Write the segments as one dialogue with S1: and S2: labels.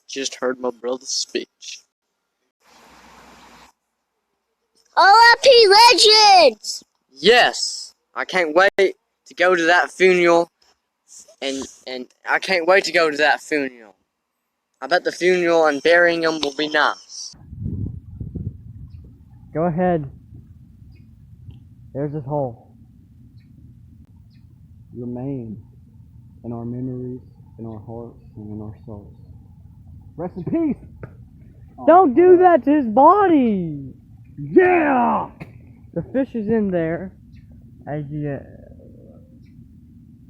S1: Just heard my brother's speech.
S2: R.I.P. Legends!
S1: Yes! I can't wait to go to that funeral. And I can't wait to go to that funeral. I bet the funeral and burying him will be nice.
S3: Go ahead. There's his hole. Remain in our memories, in our hearts, and in our souls. Rest in peace! Don't do that to his body! Yeah! The fish is in there. As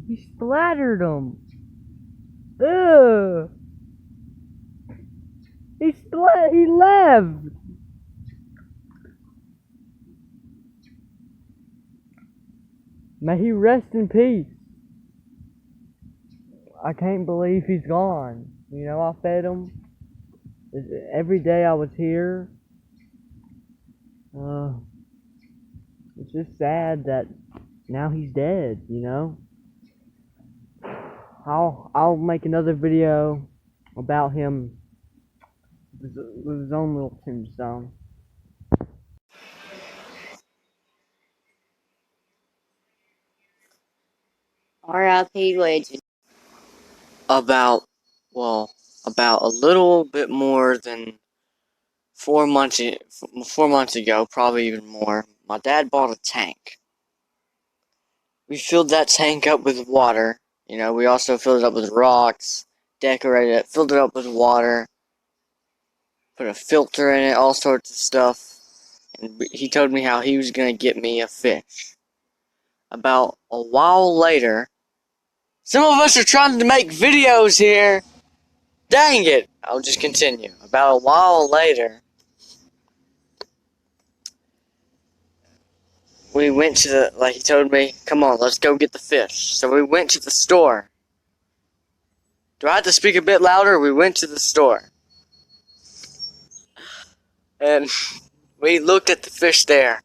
S3: he splattered him. Ugh! He left! May he rest in peace. I can't believe he's gone. You know, I fed him. Every day I was here. It's just sad that now he's dead, you know? I'll make another video about him with his own little tombstone.
S2: R.I.P. Legend.
S1: About a little bit more than 4 months ago, probably even more, my dad bought a tank. We filled that tank up with water. You know, we also filled it up with rocks, decorated it, filled it up with water, put a filter in it, all sorts of stuff. And he told me how he was going to get me a fish. About a while later, some of us are trying to make videos here. Dang it! I'll just continue. About a while later, we went to he told me, come on, let's go get the fish. So we went to the store. Do I have to speak a bit louder? We went to the store. And we looked at the fish there.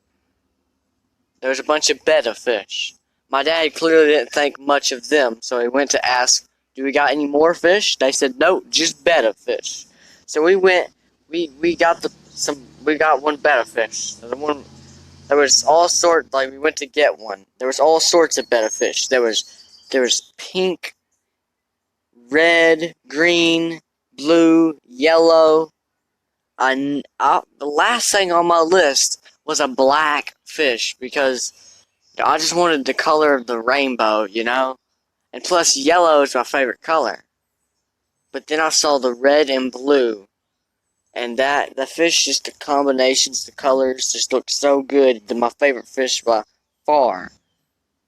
S1: There was a bunch of betta fish. My dad clearly didn't think much of them, so he went to ask, do we got any more fish? They said, no, just betta fish. So we went, we got one betta fish. There was all sorts, we went to get one. There was all sorts of betta fish. There was pink, red, green, blue, yellow. The last thing on my list was a black fish because I just wanted the color of the rainbow, you know? And plus, yellow is my favorite color. But then I saw the red and blue. And the fish, just the combinations, the colors just looked so good. They're my favorite fish by far.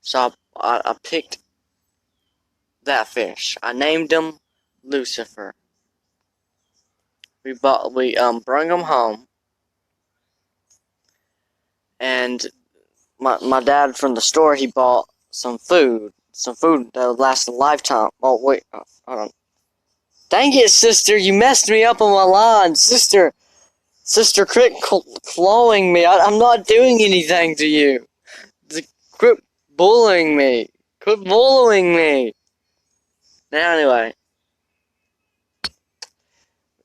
S1: So I picked that fish. I named him Lucifer. We brought him home. And my dad from the store, he bought some food that would last a lifetime. Oh, wait, hold on. Dang it, sister, you messed me up on my line. Sister, quit clawing me. I'm not doing anything to you. Quit bullying me. Quit bullying me. Now, anyway.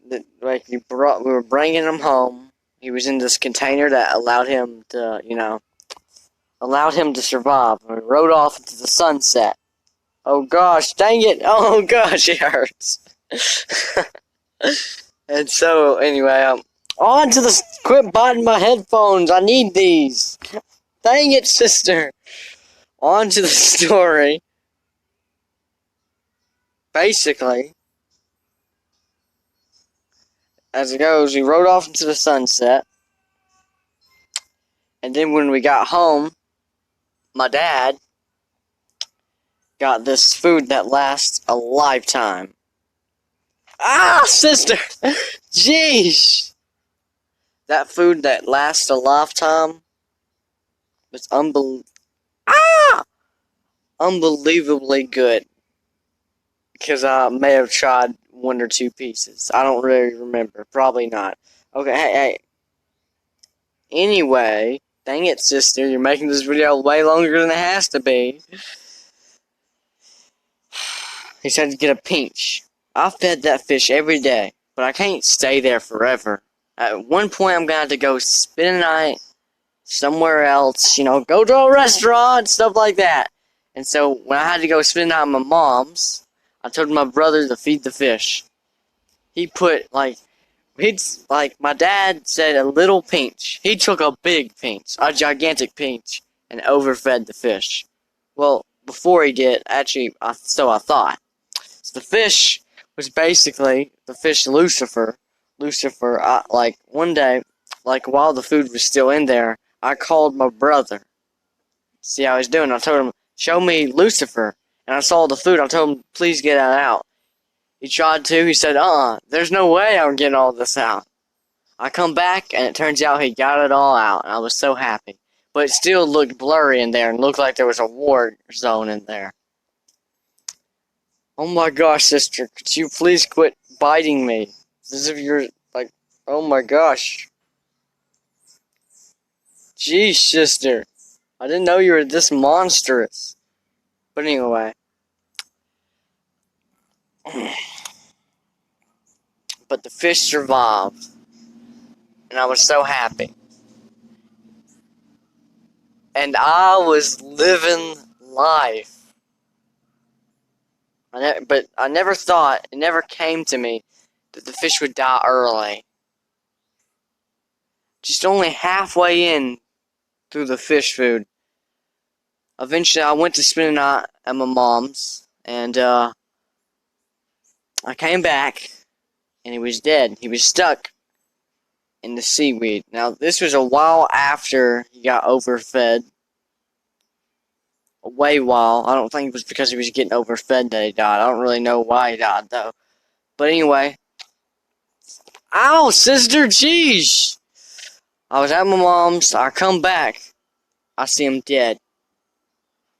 S1: We were bringing him home. He was in this container that allowed him to, survive. We rode off into the sunset. Oh gosh, dang it! Oh gosh, it hurts. And so, anyway, on to the... Quit biting my headphones, I need these. Dang it, sister. On to the story. Basically, as it goes, we rode off into the sunset. And then when we got home, my dad got this food that lasts a lifetime. Ah, sister! Jeez! That food that lasts a lifetime was unbelievably good. Because I may have tried one or two pieces. I don't really remember. Probably not. Okay, hey. Anyway, dang it, sister. You're making this video way longer than it has to be. He said to get a pinch. I fed that fish every day, but I can't stay there forever. At one point, I'm gonna have to go spend a night somewhere else, go to a restaurant, stuff like that. And so when I had to go spend the night at my mom's, I told my brother to feed the fish. He put my dad said a little pinch. He took a big pinch, a gigantic pinch, and overfed the fish. Well, before he did, actually, so I thought. So the fish was basically the fish Lucifer. Lucifer, one day, while the food was still in there, I called my brother. See how he's doing. I told him, show me Lucifer. And I saw the food. I told him, please get that out. He tried to. He said, there's no way I'm getting all this out. I come back, and it turns out he got it all out, and I was so happy. But it still looked blurry in there, and looked like there was a war zone in there. Oh my gosh, sister, could you please quit biting me? As if you're, oh my gosh. Jeez, sister. I didn't know you were this monstrous. But anyway. But the fish survived. And I was so happy. And I was living life. But I never thought, it never came to me, that the fish would die early. Just only halfway in through the fish food. Eventually, I went to spend a night at my mom's, and I came back, and he was dead. He was stuck in the seaweed. Now, this was a while after he got overfed. A way while. I don't think it was because he was getting overfed that he died. I don't really know why he died, though. But anyway. Ow, sister, jeez! I was at my mom's. I come back. I see him dead.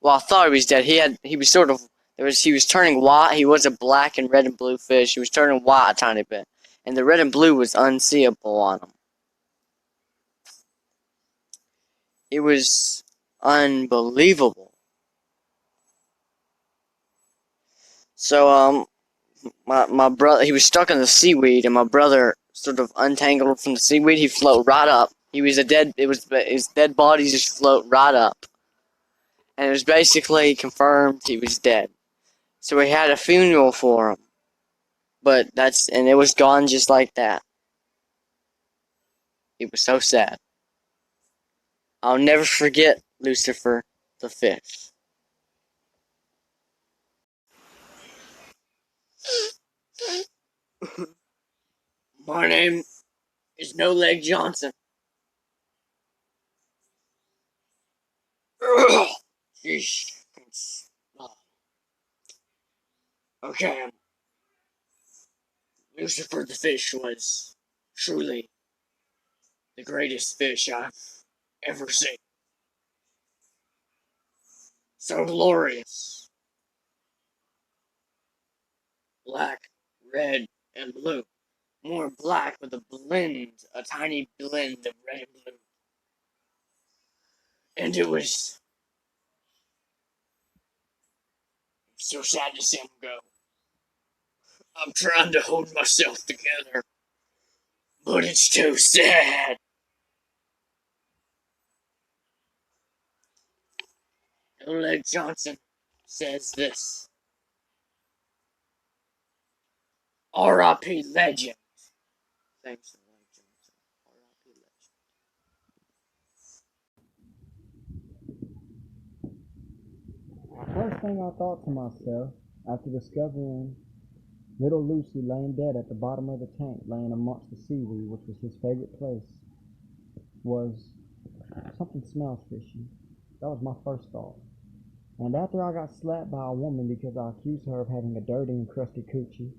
S1: Well, I thought he was dead. He was sort of, he was turning white. He was a black and red and blue fish. He was turning white a tiny bit. And the red and blue was unseeable on him. It was unbelievable. So, my brother, he was stuck in the seaweed, and my brother sort of untangled from the seaweed. He floated right up. His dead body just float right up. And it was basically confirmed he was dead. So we had a funeral for him. And it was gone just like that. It was so sad. I'll never forget Lucifer the fish. My name is No Leg Johnson. Sheesh. Okay. Lucifer the fish was truly the greatest fish I've ever seen. So glorious. Black, red, and blue. More black with a tiny blend of red and blue. And it was so sad to see him go. I'm trying to hold myself together, but it's too sad. Oleg Johnson says this. R.I.P. legend. Thanks, Oleg Johnson. R.I.P. legend.
S3: First thing I thought to myself, after discovering little Lucy laying dead at the bottom of the tank, laying amongst the seaweed, which was his favorite place, was something smells fishy. That was my first thought. And after I got slapped by a woman because I accused her of having a dirty and crusty coochie,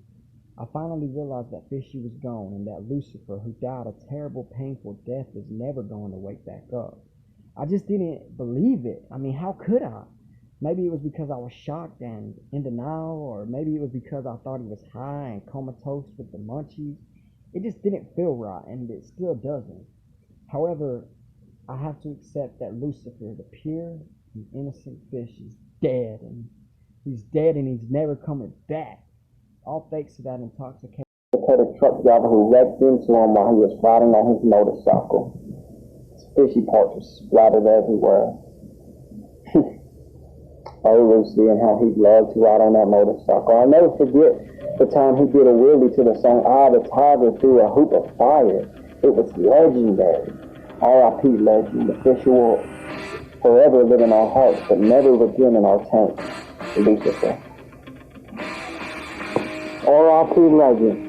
S3: I finally realized that Fishy was gone and that Lucifer, who died a terrible, painful death, was never going to wake back up. I just didn't believe it. I mean, how could I? Maybe it was because I was shocked and in denial, or maybe it was because I thought he was high and comatose with the munchies. It just didn't feel right, and it still doesn't. However, I have to accept that Lucifer, the pure and innocent fish, is dead, and he's dead and he's never coming back. all thanks to that intoxication.
S4: A truck driver who wrecked into him while he was riding on his motorcycle. His fishy parts were splattered everywhere. Oh, Lucy, and how he loved to ride on that motorcycle. I'll never forget the time he did a wheelie to the song "Eye of the Tiger" through a hoop of fire. It was legendary. R.I.P. legend. The fish will forever live in our hearts, but never again in our tanks. Lucifer. R.I.P. legend.